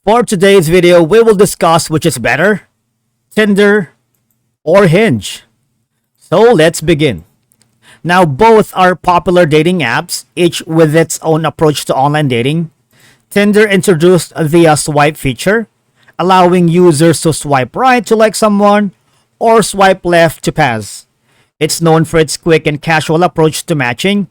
For today's video, we will discuss which is better, Tinder or Hinge. So let's begin. Now, both are popular dating apps, each with its own approach to online dating. Tinder introduced the swipe feature, allowing users to swipe right to like someone or swipe left to pass. It's known for its quick and casual approach to matching.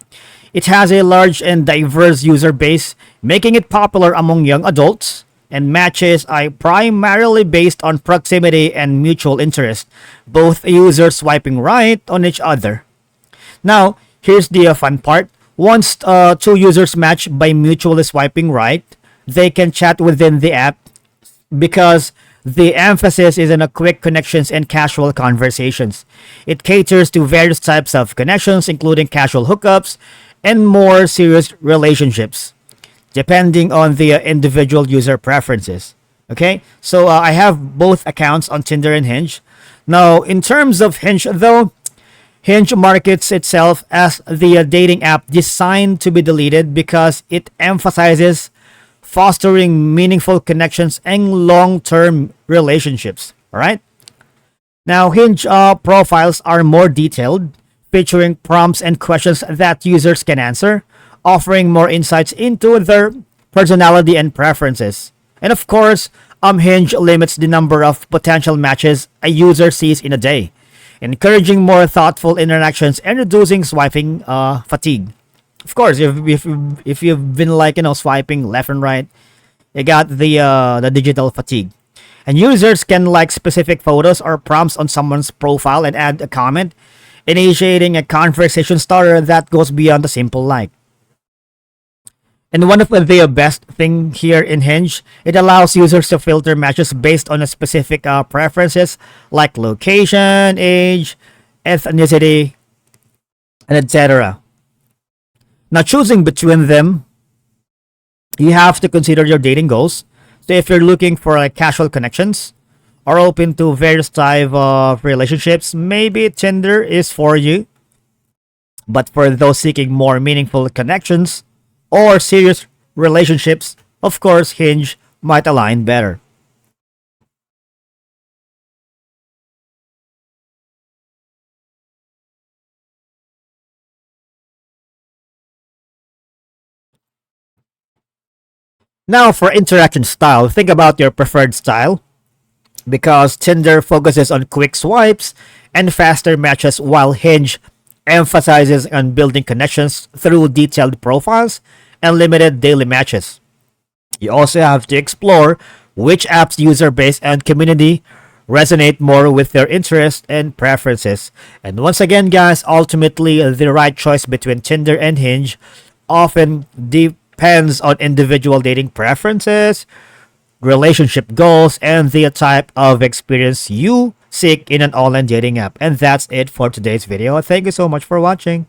It has a large and diverse user base, making it popular among young adults, and matches are primarily based on proximity and mutual interest, both users swiping right on each other. Now, here's the fun part. Once two users match by mutually swiping right, they can chat within the app because the emphasis is on a quick connections and casual conversations. It caters to various types of connections, including casual hookups and more serious relationships, depending on the individual user preferences. Okay, so I have both accounts on Tinder and Hinge. Now, in terms of Hinge, though, Hinge markets itself as the dating app designed to be deleted because it emphasizes fostering meaningful connections and long-term relationships. All right. Now, Hinge profiles are more detailed, featuring prompts and questions that users can answer, offering more insights into their personality and preferences. And of course, Hinge limits the number of potential matches a user sees in a day, encouraging more thoughtful interactions and reducing swiping fatigue. Of course, if you've been swiping left and right, you got the digital fatigue. And users can like specific photos or prompts on someone's profile and add a comment, initiating a conversation starter that goes beyond the simple like. And one of the best thing here in Hinge, it allows users to filter matches based on a specific preferences like location, age, ethnicity, and etc. Now, choosing between them, you have to consider your dating goals. So if you're looking for casual connections or open to various type of relationships, maybe Tinder is for you. But for those seeking more meaningful connections or serious relationships, of course, Hinge might align better. Now, for interaction style, think about your preferred style because Tinder focuses on quick swipes and faster matches while Hinge emphasizes on building connections through detailed profiles and limited daily matches. You also have to explore which app's user base and community resonate more with their interests and preferences. And once again, guys, ultimately, the right choice between Tinder and Hinge often depends on individual dating preferences, relationship goals, and the type of experience you seek in an online dating app. And that's it for today's video. Thank you so much for watching.